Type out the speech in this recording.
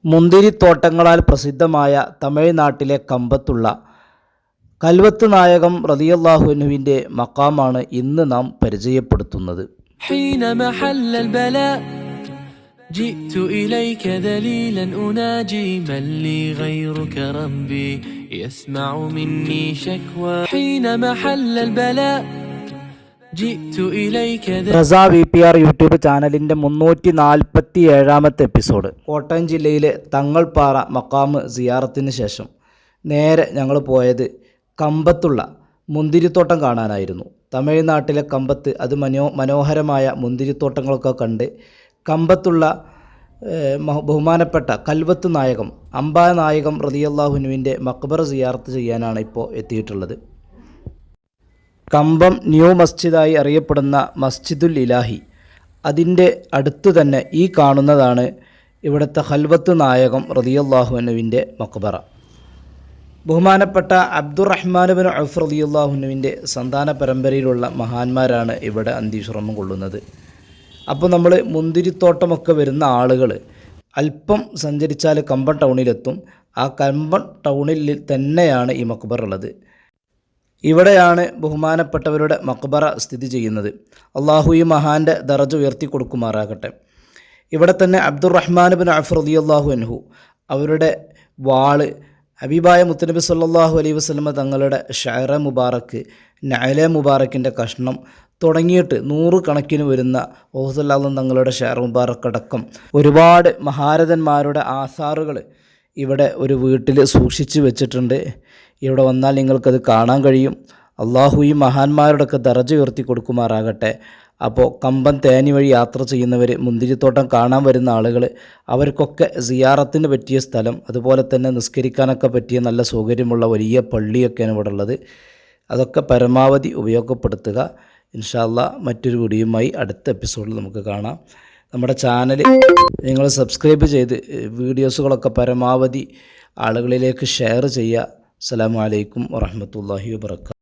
മുന്തിരിത്തോട്ടങ്ങളാൽ പ്രസിദ്ധമായ തമിഴ്നാട്ടിലെ കമ്പത്തുള്ള കൽവത്ത് നായകം റളിയല്ലാഹു അൻഹുവിൻ്റെ മഖാമാണ് ഇന്ന് നാം പരിചയപ്പെടുത്തുന്നത്. جئت إليك ذليلا أناجي من لي غيرك ربي يسمع مني شكوى حينما حل البلاء جئت إليك റസാ VPR യൂട്യൂബ് ചാനലിൻ്റെ 347-ാമത്തെ എപ്പിസോഡ്. കോട്ടയം ജില്ലയിലെ തങ്ങൾപ്പാറ മഖാമ് സിയാറത്തിന് ശേഷം നേരെ ഞങ്ങൾ പോയത് കമ്പത്തുള്ള മുന്തിരിത്തോട്ടം കാണാനായിരുന്നു. തമിഴ്നാട്ടിലെ കമ്പത്ത് അത് മനോഹരമായ മുന്തിരിത്തോട്ടങ്ങളൊക്കെ കണ്ട് കമ്പത്തുള്ള ബഹുമാനപ്പെട്ട കൽവത്ത് നായകം അംബാനായകം റളിയല്ലാഹു അൻഹുവിൻ്റെ മഖ്ബറ സിയാറത്ത് ചെയ്യാനാണ് ഇപ്പോൾ എത്തിയിട്ടുള്ളത്. കമ്പം ന്യൂ മസ്ജിദായി അറിയപ്പെടുന്ന മസ്ജിദുൽ ഇലാഹി, അതിൻ്റെ അടുത്ത് തന്നെ ഈ കാണുന്നതാണ് ഇവിടുത്തെ കൽവത്ത് നായകം റളിയല്ലാഹു അൻഹുവിൻ്റെ മഖ്ബറ. ബഹുമാനപ്പെട്ട അബ്ദുറഹ്മാൻ ബിൻ ഔഫ് റളിയല്ലാഹു അൻഹുവിൻ്റെ സന്താന പരമ്പരയിലുള്ള മഹാന്മാരാണ് ഇവിടെ അന്ത്യവിശ്രമം കൊള്ളുന്നത്. അപ്പോൾ നമ്മൾ മുന്തിരിത്തോട്ടമൊക്കെ വരുന്ന ആളുകൾ അല്പം സഞ്ചരിച്ചാൽ കമ്പം ടൗണിലെത്തും. ആ കമ്പം ടൗണിൽ തന്നെയാണ് ഈ മഖ്ബറ ഉള്ളത്. ഇവിടെയാണ് ബഹുമാനപ്പെട്ടവരുടെ മഖ്ബറ സ്ഥിതി ചെയ്യുന്നത്. അള്ളാഹു ഈ മഹാൻ്റെ ദറജ ഉയർത്തി കൊടുക്കുമാറാകട്ടെ. ഇവിടെ തന്നെ അബ്ദുറഹ്മാൻ ബിൻ ഔഫ് റളിയല്ലാഹു അൻഹു അവരുടെ വാള് ഹബീബായ മുത്തുനബി സല്ലല്ലാഹു അലൈഹി വസല്ലമ തങ്ങളുടെ ഷഅറ മുബാറക്ക്, നഅല മുബാറക്കിൻ്റെ കഷ്ണം തുടങ്ങിയിട്ട് 100 കണക്കിന് വരുന്ന റസൂലുള്ളാഹി തങ്ങളുടെ ഷഅറ മുബാറക്കടക്കം ഒരുപാട് മഹാരഥന്മാരുടെ ആസാറുകൾ ഇവിടെ ഒരു വീട്ടിൽ സൂക്ഷിച്ച് വെച്ചിട്ടുണ്ട്. ഇവിടെ വന്നാൽ നിങ്ങൾക്കത് കാണാൻ കഴിയും. അള്ളാഹു ഈ മഹാന്മാരുടെയൊക്കെ ദറജ ഉയർത്തി കൊടുക്കുമാറാകട്ടെ. അപ്പോൾ കമ്പം തേനി വഴി യാത്ര ചെയ്യുന്നവർ, മുന്തിരിത്തോട്ടം കാണാൻ വരുന്ന ആളുകൾ, അവർക്കൊക്കെ സിയാറത്തിന് പറ്റിയ സ്ഥലം, അതുപോലെ തന്നെ നിസ്കരിക്കാനൊക്കെ പറ്റിയ നല്ല സൗകര്യമുള്ള വലിയ പള്ളിയൊക്കെയാണ് ഇവിടെ ഉള്ളത്. അതൊക്കെ പരമാവധി ഉപയോഗപ്പെടുത്തുക. ഇൻഷാ അല്ലാഹ് മറ്റൊരു വീഡിയോയുമായി അടുത്ത എപ്പിസോഡിൽ നമുക്ക് കാണാം. നമ്മുടെ ചാനൽ നിങ്ങൾ സബ്സ്ക്രൈബ് ചെയ്ത് വീഡിയോസുകളൊക്കെ പരമാവധി ആളുകളിലേക്ക് ഷെയർ ചെയ്യുക. അസ്സലാമു അലൈക്കും വറഹ്മത്തുള്ളാഹി വബറകാതുഹു.